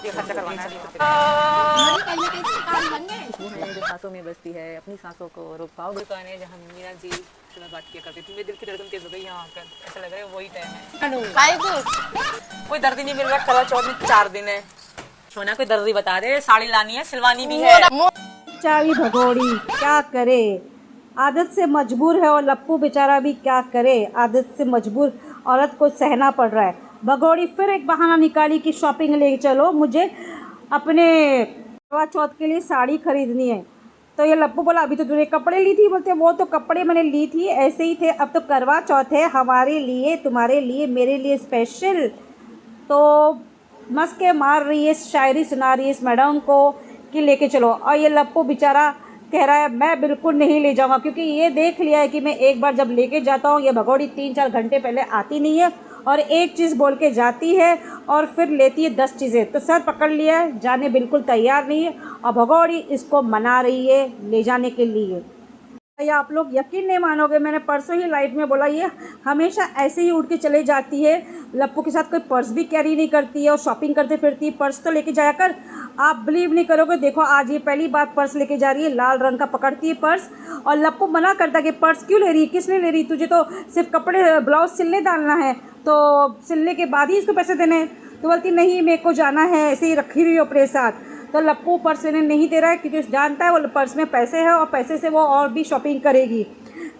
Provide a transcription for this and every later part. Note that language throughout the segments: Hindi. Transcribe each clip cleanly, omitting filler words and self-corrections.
ये खर्चा करवाना है। जो सांसों में बसती है, अपनी सांसों को रोक पाओगे। दुकान है जहाँ मीना जी से मैं बात किया करती थी। मेरे दिल की धड़कन तेज हो गई यहाँ आकर, ऐसा लग रहा है वही टाइम है। भाई कोई दर्द ही नहीं मिल रहा, करवा चौथ में 4 दिन है। सोना कोई दर्द ही बता दे, साड़ी लानी है, सिलवानी भी है। बेचारी भगोड़ी क्या करे, आदत से मजबूर है। और लप्पू बेचारा भी क्या करे, आदत से मजबूर औरत को सहना पड़ रहा है। भगोड़ी फिर एक बहाना निकाली कि शॉपिंग ले चलो, मुझे अपने करवा चौथ के लिए साड़ी खरीदनी है। तो ये लप्पू बोला अभी तो तूने कपड़े ली थी। बोलते वो तो कपड़े मैंने ली थी, ऐसे ही थे, अब तो करवा चौथ है हमारे लिए, तुम्हारे लिए, मेरे लिए स्पेशल। तो मस्के मार रही है, शायरी सुना रही है इस मैडम को कि लेके चलो। और ये लप्पू बेचारा कह रहा है मैं बिल्कुल नहीं ले जाऊंगा, क्योंकि ये देख लिया है कि मैं एक बार जब लेके जाता हूँ ये भगोड़ी 3-4 घंटे पहले आती नहीं है और एक चीज़ बोल के जाती है और फिर लेती है 10 चीज़ें। तो सर पकड़ लिया है, जाने बिल्कुल तैयार नहीं है और भगोड़ी इसको मना रही है ले जाने के लिए। या आप लोग यकीन नहीं मानोगे, मैंने परसों ही लाइव में बोला ये हमेशा ऐसे ही उठ के चले जाती है। लप्पू के साथ कोई पर्स भी कैरी नहीं करती है और शॉपिंग करते फिरती है, पर्स तो लेके जाया कर। आप बिलीव नहीं करोगे, देखो आज ये पहली बार पर्स लेके जा रही है, लाल रंग का पकड़ती है पर्स। और लप्पू मना करता है कि पर्स क्यों ले रही है, किस लिए ले रही, तुझे तो सिर्फ कपड़े ब्लाउज सिलने डालना है, तो सिलने के बाद ही इसको पैसे देने हैं। तो बोलती नहीं मेरे को जाना है, ऐसे ही रखी रही हो अपने साथ। तो लप्पू पर्स लेने नहीं दे रहा है क्योंकि जानता है वो पर्स में पैसे हैं और पैसे से वो और भी शॉपिंग करेगी।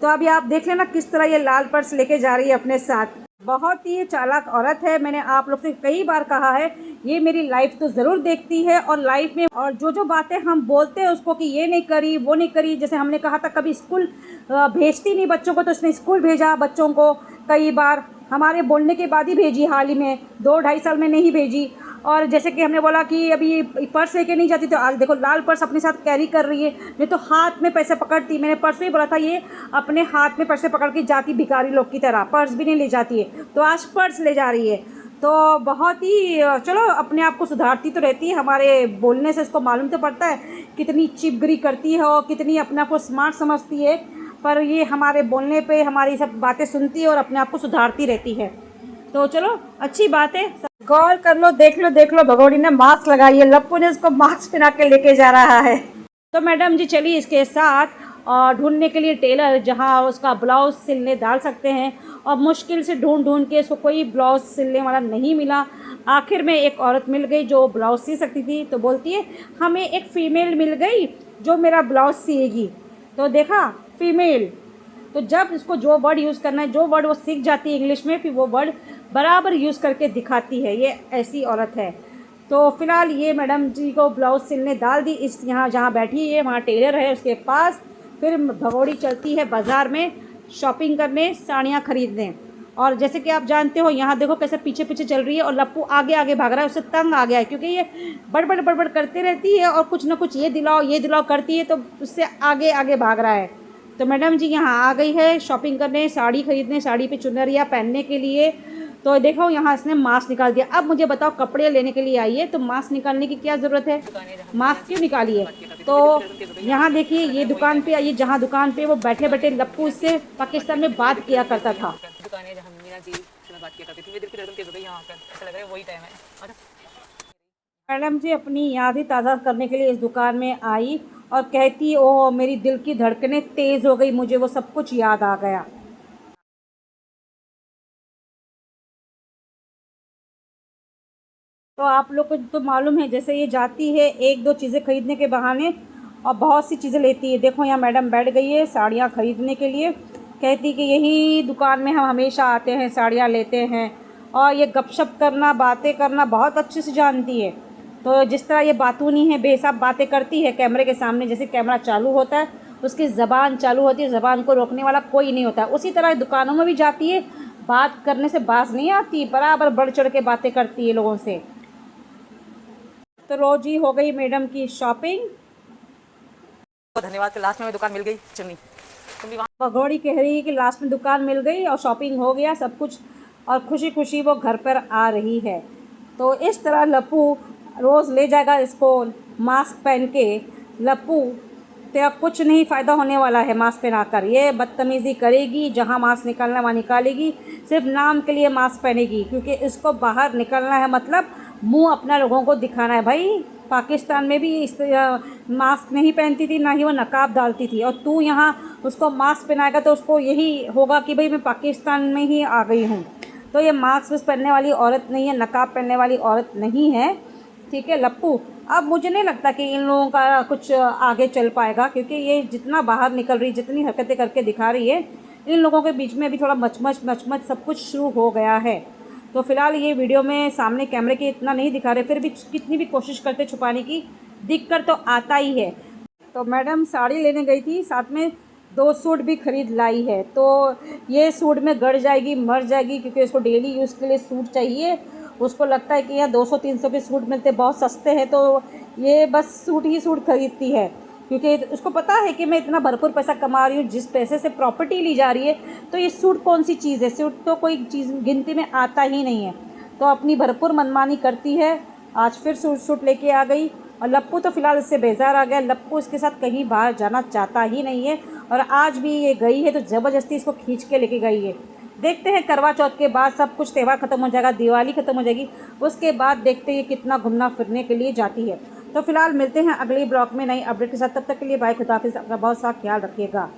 तो अभी आप देख लेना किस तरह ये लाल पर्स लेके जा रही है अपने साथ। बहुत ही चालाक औरत है, मैंने आप लोग से कई बार कहा है ये मेरी लाइफ तो ज़रूर देखती है और लाइफ में और जो बातें हम बोलते हैं उसको कि ये नहीं करी वो नहीं करी, जैसे हमने कहा था कभी स्कूल भेजती नहीं बच्चों को, तो उसने स्कूल भेजा बच्चों को कई बार, हमारे बोलने के बाद ही भेजी, हाल ही में 2-2.5 साल में नहीं भेजी। और जैसे कि हमने बोला कि अभी पर्स लेके नहीं जाती, तो आज देखो लाल पर्स अपने साथ कैरी कर रही है, नहीं तो हाथ में पैसे पकड़ती। मैंने परसों ही बोला था ये अपने हाथ में पैसे पकड़ के जाती भिखारी लोग की तरह, पर्स भी नहीं ले जाती है, तो आज पर्स ले जा रही है। तो बहुत ही चलो अपने आप को सुधारती तो रहती है, हमारे बोलने से इसको मालूम तो पड़ता है कितनी चिपगरी करती है और कितनी अपने आप को स्मार्ट समझती है, पर ये हमारे बोलने पे हमारी सब बातें सुनती है और अपने आप को सुधारती रहती है। तो चलो अच्छी बात है, गौर कर लो, देख लो भगोड़ी ने मास्क लगाई है, लप्पू ने उसको मास्क पहना के लेके जा रहा है। तो मैडम जी चली इसके साथ और ढूंढने के लिए टेलर जहां उसका ब्लाउज सिलने डाल सकते हैं, और मुश्किल से ढूंढ के इसको कोई ब्लाउज सिलने वाला नहीं मिला। आखिर में एक औरत मिल गई जो ब्लाउज सी सकती थी, तो बोलती है हमें एक फ़ीमेल मिल गई जो मेरा ब्लाउज सिएगी। तो देखा फीमेल, तो जब इसको जो वर्ड यूज़ करना है, जो वर्ड वो सीख जाती है इंग्लिश में, फिर वो वर्ड बराबर यूज़ करके दिखाती है, ये ऐसी औरत है। तो फ़िलहाल ये मैडम जी को ब्लाउज सिलने डाल दी, इस यहाँ जहाँ बैठी है वहाँ टेलर है उसके पास। फिर भगोड़ी चलती है बाज़ार में शॉपिंग करने, साड़ियाँ खरीदने। और जैसे कि आप जानते हो यहाँ देखो कैसे पीछे पीछे चल रही है और लप्पू आगे आगे भाग रहा है, उससे तंग आ गया है क्योंकि ये बड़बड़ करती रहती है और कुछ ना कुछ ये दिलाओ करती है, तो उससे आगे आगे भाग रहा है। तो मैडम जी यहाँ आ गई है शॉपिंग करने, साड़ी खरीदने, साड़ी पे चुनरिया पहनने के लिए। तो देखो यहाँ इसने मास्क निकाल दिया। अब मुझे बताओ कपड़े लेने के लिए आई है तो मास्क निकालने की क्या ज़रूरत है, मास्क क्यों निकाली है। तो यहाँ देखिए ये दुकान पे आइए, जहाँ दुकान पे वो बैठे बैठे लप्पू इससे पाकिस्तान में बात किया करता था। दुकान है जहाँ मीना जी से मैं बात किया करती थी। मेरे दिल की धड़कन तेज हो गई यहाँ आकर, ऐसा लग रहा है वही टाइम है। मैडम जी अपनी याद ही ताज़ा करने के लिए इस दुकान में आई और कहती ओह मेरी दिल की धड़कनें तेज़ हो गई, मुझे वो सब कुछ याद आ गया। तो आप लोग को तो मालूम है, जैसे ये जाती है 1-2 चीज़ें खरीदने के बहाने और बहुत सी चीज़ें लेती है। देखो यहाँ मैडम बैठ गई है साड़ियाँ खरीदने के लिए, कहती कि यही दुकान में हम हमेशा आते हैं साड़ियाँ लेते हैं, और ये गपशप करना बातें करना बहुत अच्छे से जानती है। तो जिस तरह ये बातूनी है, बेहिसाब बातें करती है कैमरे के सामने, जैसे कैमरा चालू होता है उसकी ज़बान चालू होती है, ज़बान को रोकने वाला कोई नहीं होता। उसी तरह दुकानों में भी जाती है, बात करने से बाज नहीं आती, बराबर बढ़ चढ़ के बातें करती है लोगों से। तो रोज ही हो गई मैडम की शॉपिंग। धन्यवाद कि लास्ट में दुकान मिल गई चुन्नी, तुम भी भगोड़ी कह रही है कि लास्ट में दुकान मिल गई और शॉपिंग हो गया सब कुछ, और खुशी खुशी वो घर पर आ रही है। तो इस तरह लप्पू रोज़ ले जाएगा इसको मास्क पहन के। लप्पू तेरा कुछ नहीं फ़ायदा होने वाला है मास्क पहनाकर, ये बदतमीज़ी करेगी, जहाँ मास्क निकालना वहाँ निकालेगी, सिर्फ नाम के लिए मास्क पहनेगी, क्योंकि इसको बाहर निकलना है, मतलब मुंह अपना लोगों को दिखाना है। भाई पाकिस्तान में भी इस मास्क नहीं पहनती थी, ना ही वो नकाब डालती थी, और तू यहाँ उसको मास्क पहनाएगा तो उसको यही होगा कि भाई मैं पाकिस्तान में ही आ गई हूँ। तो ये मास्क पहनने वाली औरत नहीं है, नकाब पहनने वाली औरत नहीं है, ठीक है लप्पू। अब मुझे नहीं लगता कि इन लोगों का कुछ आगे चल पाएगा, क्योंकि ये जितना बाहर निकल रही, जितनी हरकतें करके दिखा रही है, इन लोगों के बीच में अभी थोड़ा मचमच सब कुछ शुरू हो गया है। तो फिलहाल ये वीडियो में सामने कैमरे के इतना नहीं दिखा रहे, फिर भी कितनी भी कोशिश करते छुपाने की, दिख कर तो आता ही है। तो मैडम साड़ी लेने गई थी, साथ में 2 सूट भी खरीद लाई है। तो ये सूट में गड़ जाएगी, मर जाएगी, क्योंकि उसको डेली यूज़ के लिए सूट चाहिए। उसको लगता है कि यहाँ 200-300 के सूट मिलते बहुत सस्ते हैं, तो ये बस सूट ही सूट खरीदती है, क्योंकि उसको पता है कि मैं इतना भरपूर पैसा कमा रही हूँ, जिस पैसे से प्रॉपर्टी ली जा रही है, तो ये सूट कौन सी चीज़ है, सूट तो कोई चीज़ गिनती में आता ही नहीं है। तो अपनी भरपूर मनमानी करती है। आज फिर सूट लेके आ गई, और लप्पू तो फिलहाल इससे बेजार आ गया। लप्पू इसके साथ कहीं बाहर जाना चाहता ही नहीं है, और आज भी ये गई है तो ज़बरदस्ती इसको खींच के लेके गई है। देखते हैं करवा चौथ के बाद सब कुछ त्यौहार ख़त्म हो जाएगा, दिवाली ख़त्म हो जाएगी, उसके बाद देखते हैं कितना घूमना फिरने के लिए जाती है। तो फिलहाल मिलते हैं अगली ब्लॉग में नई अपडेट के साथ, तब तक के लिए बाय, खुदा हाफिज़, अपना बहुत सा ख्याल रखिएगा।